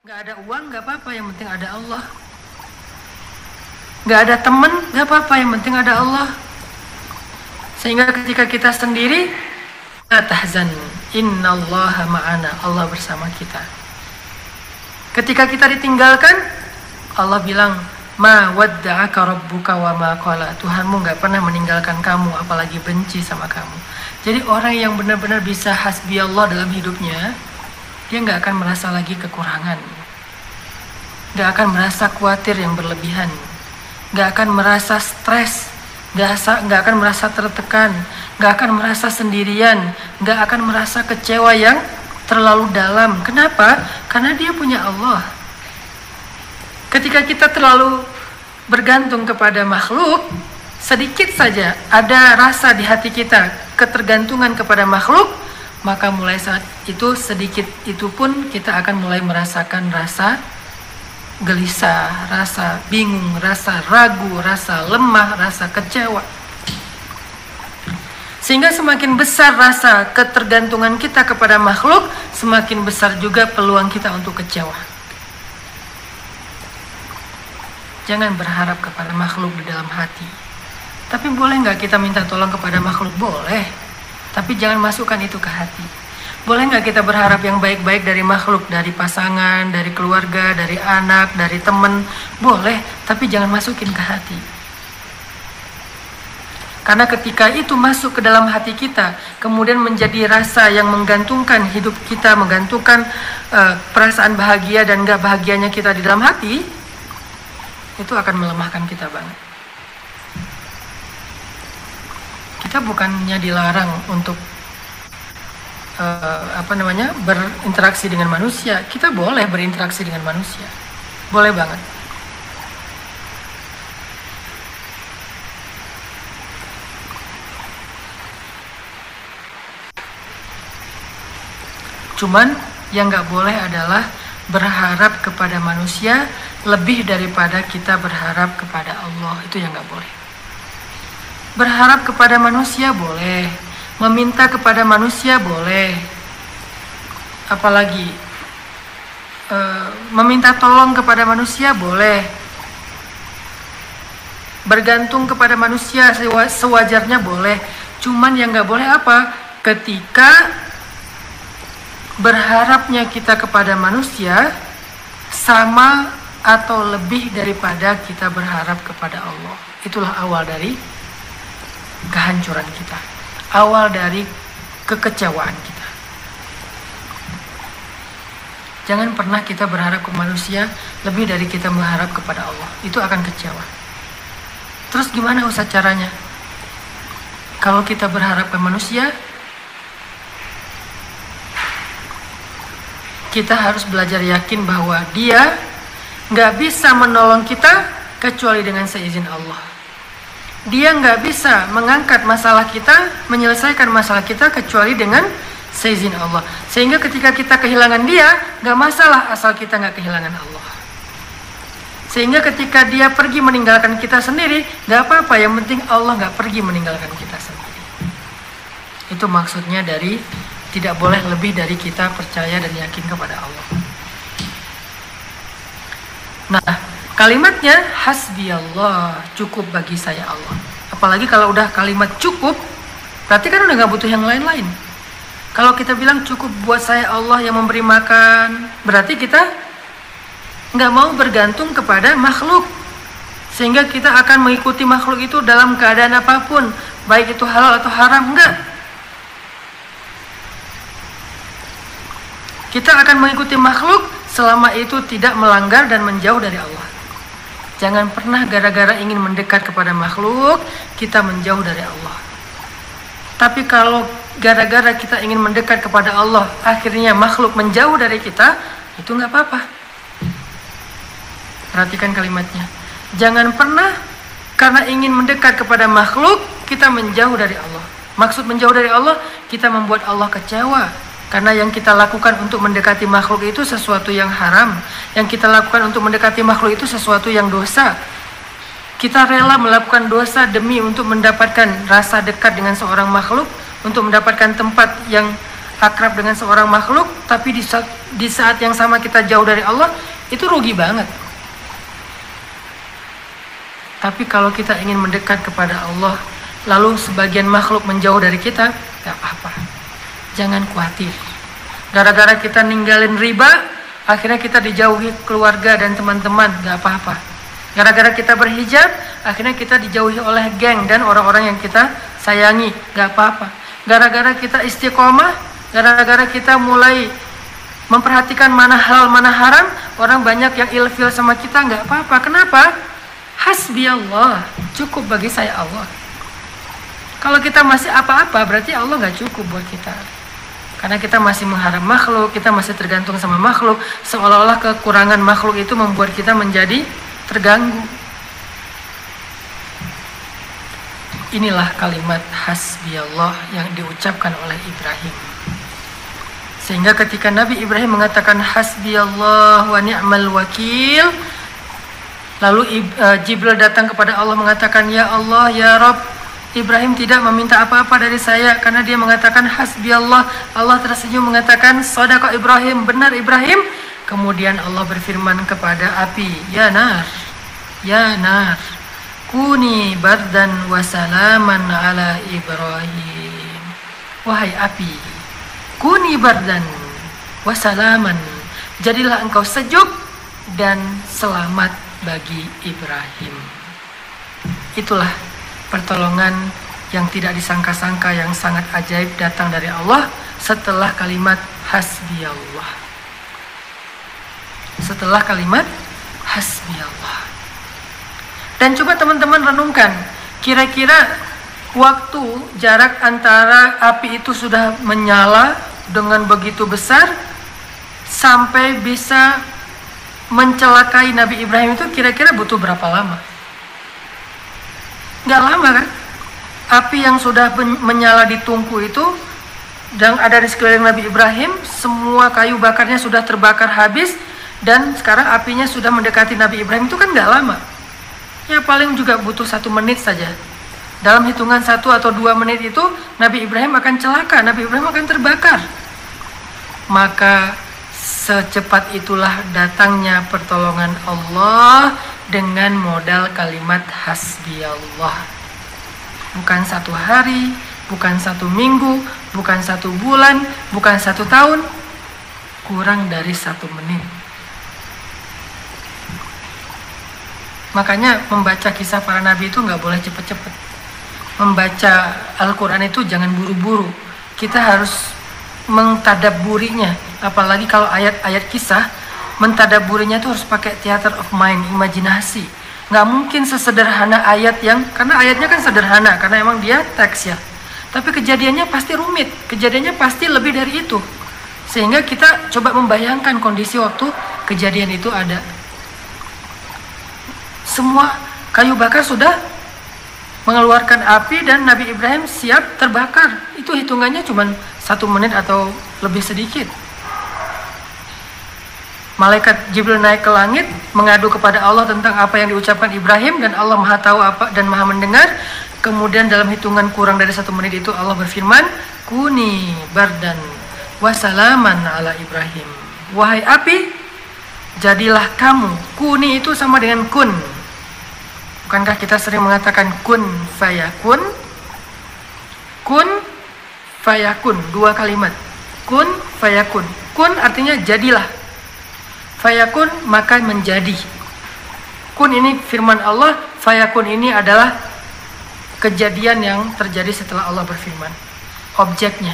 Gak ada uang, gak apa-apa, yang penting ada Allah. Gak ada teman, gak apa-apa, yang penting ada Allah. Sehingga ketika kita sendiri, la tahzan, innallaha ma'ana, Allah bersama kita. Ketika kita ditinggalkan, Allah bilang, ma wadda'aka rabbuka wa ma qala, Tuhanmu gak pernah meninggalkan kamu, apalagi benci sama kamu. Jadi orang yang benar-benar bisa hasbi Allah dalam hidupnya, dia gak akan merasa lagi kekurangan, gak akan merasa khawatir yang berlebihan, gak akan merasa stres, gak akan merasa tertekan, gak akan merasa sendirian, gak akan merasa kecewa yang terlalu dalam. Kenapa? Karena dia punya Allah. Ketika kita terlalu bergantung kepada makhluk, sedikit saja ada rasa di hati kita ketergantungan kepada makhluk, maka mulai saat itu, sedikit itu pun kita akan mulai merasakan rasa gelisah, rasa bingung, rasa ragu, rasa lemah, rasa kecewa. Sehingga semakin besar rasa ketergantungan kita kepada makhluk, semakin besar juga peluang kita untuk kecewa. Jangan berharap kepada makhluk di dalam hati. Tapi boleh nggak kita minta tolong kepada makhluk? Boleh. Tapi jangan masukkan itu ke hati. Boleh nggak kita berharap yang baik-baik dari makhluk, dari pasangan, dari keluarga, dari anak, dari teman? Boleh, tapi jangan masukin ke hati. Karena ketika itu masuk ke dalam hati kita, kemudian menjadi rasa yang menggantungkan hidup kita, menggantungkan perasaan bahagia dan nggak bahagianya kita di dalam hati, itu akan melemahkan kita banget. Kita bukannya dilarang untuk berinteraksi dengan manusia. Kita boleh berinteraksi dengan manusia, boleh banget. Cuman yang nggak boleh adalah berharap kepada manusia lebih daripada kita berharap kepada Allah. Itu yang nggak boleh. Berharap kepada manusia boleh, meminta kepada manusia boleh, apalagi meminta tolong kepada manusia boleh, bergantung kepada manusia sewajarnya boleh. Cuman yang nggak boleh apa? Ketika berharapnya kita kepada manusia sama atau lebih daripada kita berharap kepada Allah. Itulah awal dari kehancuran kita, awal dari kekecewaan kita. Jangan pernah kita berharap ke manusia lebih dari kita berharap kepada Allah. Itu akan kecewa. Terus gimana Ustaz caranya? Kalau kita berharap ke manusia, kita harus belajar yakin bahwa dia gak bisa menolong kita kecuali dengan seizin Allah. Dia nggak bisa mengangkat masalah kita, menyelesaikan masalah kita kecuali dengan seizin Allah. Sehingga ketika kita kehilangan dia, nggak masalah asal kita nggak kehilangan Allah. Sehingga ketika dia pergi meninggalkan kita sendiri, nggak apa-apa, yang penting Allah nggak pergi meninggalkan kita sendiri. Itu maksudnya dari tidak boleh lebih dari kita percaya dan yakin kepada Allah. Nah, kalimatnya hasbi Allah, cukup bagi saya Allah. Apalagi kalau udah kalimat cukup, berarti kan udah gak butuh yang lain-lain. Kalau kita bilang cukup buat saya Allah yang memberi makan, berarti kita gak mau bergantung kepada makhluk. Sehingga kita akan mengikuti makhluk itu dalam keadaan apapun, baik itu halal atau haram, enggak. Kita akan mengikuti makhluk selama itu tidak melanggar dan menjauh dari Allah. Jangan pernah gara-gara ingin mendekat kepada makhluk, kita menjauh dari Allah. Tapi kalau gara-gara kita ingin mendekat kepada Allah, akhirnya makhluk menjauh dari kita, itu nggak apa-apa. Perhatikan kalimatnya. Jangan pernah karena ingin mendekat kepada makhluk, kita menjauh dari Allah. Maksud menjauh dari Allah, kita membuat Allah kecewa. Karena yang kita lakukan untuk mendekati makhluk itu sesuatu yang haram. Yang kita lakukan untuk mendekati makhluk itu sesuatu yang dosa. Kita rela melakukan dosa demi untuk mendapatkan rasa dekat dengan seorang makhluk, untuk mendapatkan tempat yang akrab dengan seorang makhluk, tapi di saat yang sama kita jauh dari Allah, itu rugi banget. Tapi kalau kita ingin mendekat kepada Allah, lalu sebagian makhluk menjauh dari kita, gak apa-apa. Jangan khawatir. Gara-gara kita ninggalin riba, akhirnya kita dijauhi keluarga dan teman-teman, gak apa-apa. Gara-gara kita berhijab, akhirnya kita dijauhi oleh geng dan orang-orang yang kita sayangi, gak apa-apa. Gara-gara kita istiqomah, gara-gara kita mulai memperhatikan mana halal mana haram, orang banyak yang ilfil sama kita, gak apa-apa. Kenapa? Hasbi Allah, cukup bagi saya Allah. Kalau kita masih apa-apa, berarti Allah gak cukup buat kita. Karena kita masih mengharap makhluk, kita masih tergantung sama makhluk, seolah-olah kekurangan makhluk itu membuat kita menjadi terganggu. Inilah kalimat hasbi Allah yang diucapkan oleh Ibrahim. Sehingga ketika Nabi Ibrahim mengatakan hasbi Allah wa ni'mal wakil, lalu Jibril datang kepada Allah mengatakan, ya Allah, ya Rabb, Ibrahim tidak meminta apa-apa dari saya karena dia mengatakan hasbi Allah. Allah tersenyum mengatakan, shadaqa Ibrahim, benar Ibrahim. Kemudian Allah berfirman kepada api, ya nar, kuni bardan wa salaman ala Ibrahim. Wahai api, kuni bardan wa salaman, jadilah engkau sejuk dan selamat bagi Ibrahim. Itulah pertolongan yang tidak disangka-sangka, yang sangat ajaib datang dari Allah setelah kalimat hasbi Allah. Setelah kalimat hasbi Allah. Dan coba teman-teman renungkan, kira-kira waktu jarak antara api itu sudah menyala dengan begitu besar sampai bisa mencelakai Nabi Ibrahim itu kira-kira butuh berapa lama? Nggak lama kan? Api yang sudah menyala di tungku itu dan ada di sekeliling Nabi Ibrahim, semua kayu bakarnya sudah terbakar habis, dan sekarang apinya sudah mendekati Nabi Ibrahim, itu kan nggak lama. Ya paling juga butuh 1 menit saja. Dalam hitungan 1 atau 2 menit itu Nabi Ibrahim akan celaka, Nabi Ibrahim akan terbakar. Maka secepat itulah datangnya pertolongan Allah dengan modal kalimat hasbi Allah. Bukan 1 hari, bukan 1 minggu, bukan 1 bulan, bukan 1 tahun, kurang dari 1 menit. Makanya membaca kisah para nabi itu nggak boleh cepet-cepet. Membaca Al-Quran itu jangan buru-buru. Kita harus mentadabburinya. Apalagi kalau ayat-ayat kisah, mentadabburinya itu harus pakai theater of mind, imajinasi. Nggak mungkin sesederhana ayat karena ayatnya kan sederhana, karena emang dia teks ya. Tapi kejadiannya pasti rumit, kejadiannya pasti lebih dari itu. Sehingga kita coba membayangkan kondisi waktu kejadian itu ada. Semua kayu bakar sudah mengeluarkan api dan Nabi Ibrahim siap terbakar. Itu hitungannya cuma 1 menit atau lebih sedikit. Malaikat Jibril naik ke langit mengadu kepada Allah tentang apa yang diucapkan Ibrahim, dan Allah Maha tahu apa dan Maha mendengar. Kemudian dalam hitungan kurang dari 1 menit itu Allah berfirman, kuni bardan wasalaman ala Ibrahim. Wahai api, jadilah kamu. Kuni itu sama dengan kun. Bukankah kita sering mengatakan kun fayakun? Kun fayakun, 2 kalimat. Kun fayakun. Kun artinya jadilah. Fayakun maka menjadi. Kun ini firman Allah, fayakun ini adalah kejadian yang terjadi setelah Allah berfirman. Objeknya.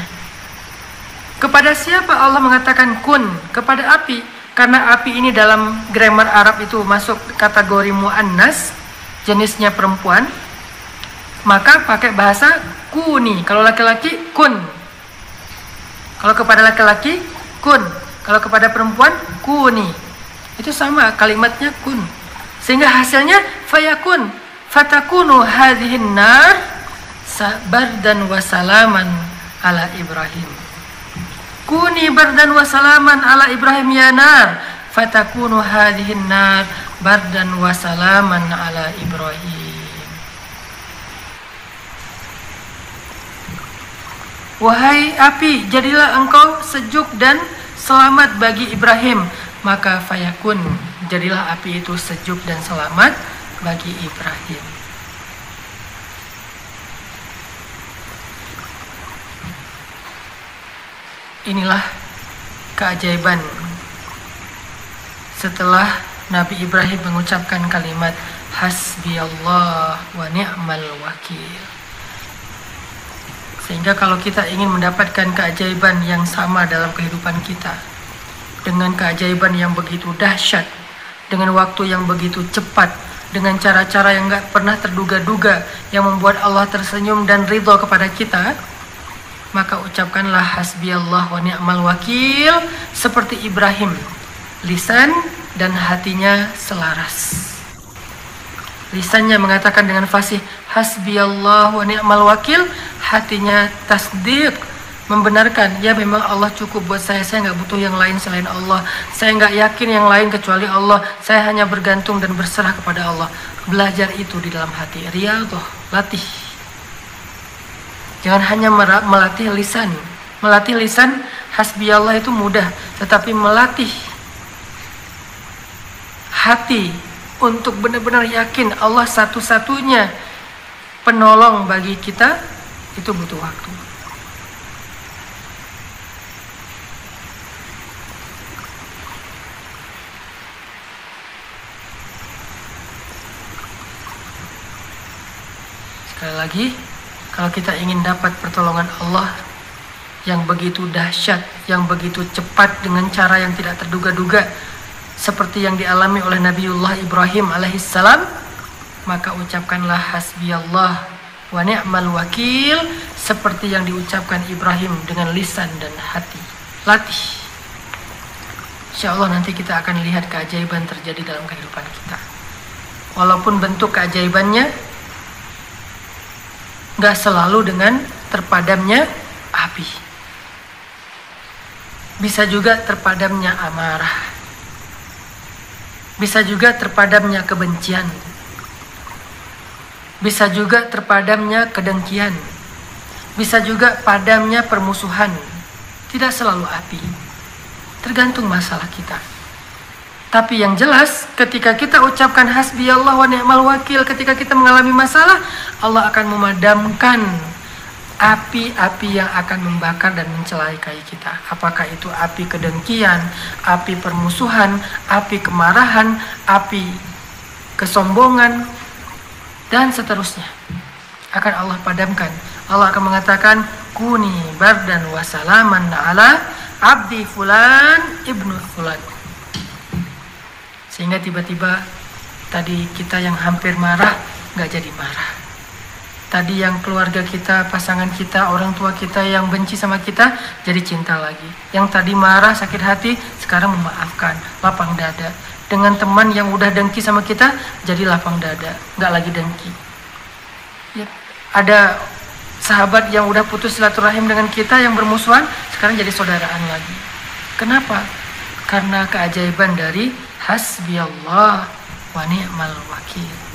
Kepada siapa Allah mengatakan kun? Kepada api. Karena api ini dalam grammar Arab itu masuk kategori mu'annas, jenisnya perempuan, maka pakai bahasa kuni. Kalau laki-laki kun. Kalau kepada laki-laki kun. Kalau kepada perempuan kuni. Itu sama kalimatnya kun. Sehingga hasilnya fayakun. Fatakunu hadhihin nar bardan wa salaman ala Ibrahim. Kuni bardan wa salaman ala Ibrahim ya nar. Fatakunu hadhihin nar bardan wa salaman ala Ibrahim. wahai api, jadilah engkau sejuk dan selamat bagi Ibrahim. Maka fayakun, jadilah api itu sejuk dan selamat bagi Ibrahim. Inilah keajaiban setelah Nabi Ibrahim mengucapkan kalimat hasbiyallah wa ni'mal wakil. Sehingga kalau kita ingin mendapatkan keajaiban yang sama dalam kehidupan kita, dengan keajaiban yang begitu dahsyat, dengan waktu yang begitu cepat, dengan cara-cara yang gak pernah terduga-duga, yang membuat Allah tersenyum dan ridho kepada kita, maka ucapkanlah hasbiyallah wa ni'mal wakil seperti Ibrahim. Lisan dan hatinya selaras. Lisannya mengatakan dengan fasih hasbiyallah wa ni'mal wakil, hatinya tasdiq, membenarkan, ya memang Allah cukup buat saya nggak butuh yang lain selain Allah, saya nggak yakin yang lain kecuali Allah, saya hanya bergantung dan berserah kepada Allah. Belajar itu di dalam hati, riyadhah, latih. Jangan hanya melatih lisan. Melatih lisan hasbiyallah itu mudah, tetapi melatih hati untuk benar-benar yakin Allah satu-satunya penolong bagi kita, itu butuh waktu. Sekali lagi, kalau kita ingin dapat pertolongan Allah yang begitu dahsyat, yang begitu cepat dengan cara yang tidak terduga-duga, seperti yang dialami oleh Nabiullah Ibrahim alaihissalam, maka ucapkanlah hasbiyallah wa ni'mal wakil seperti yang diucapkan Ibrahim dengan lisan dan hati. Latih. Insya Allah nanti kita akan lihat keajaiban terjadi dalam kehidupan kita. Walaupun bentuk keajaibannya gak selalu dengan terpadamnya api. Bisa juga terpadamnya amarah. Bisa juga terpadamnya kebencian. Bisa juga terpadamnya kedengkian. Bisa juga padamnya permusuhan. Tidak selalu api. Tergantung masalah kita. Tapi yang jelas, ketika kita ucapkan hasbiyallah wa ni'mal wakil, ketika kita mengalami masalah, Allah akan memadamkan api-api yang akan membakar dan mencelakai kita. Apakah itu api kedengkian, api permusuhan, api kemarahan, api kesombongan, dan seterusnya. Akan Allah padamkan. Allah akan mengatakan, kuni bardan wa salaman ala abdi fulan ibnu fulan. Sehingga tiba-tiba tadi kita yang hampir marah gak jadi marah. Tadi yang keluarga kita, pasangan kita, orang tua kita yang benci sama kita jadi cinta lagi. Yang tadi marah, sakit hati, sekarang memaafkan, lapang dada. Dengan teman yang udah dengki sama kita jadi lapang dada, gak lagi dengki. Ya, ada sahabat yang udah putus silaturahim dengan kita yang bermusuhan, sekarang jadi saudaraan lagi. Kenapa? Karena keajaiban dari hasbiyallah wa ni'mal wakil.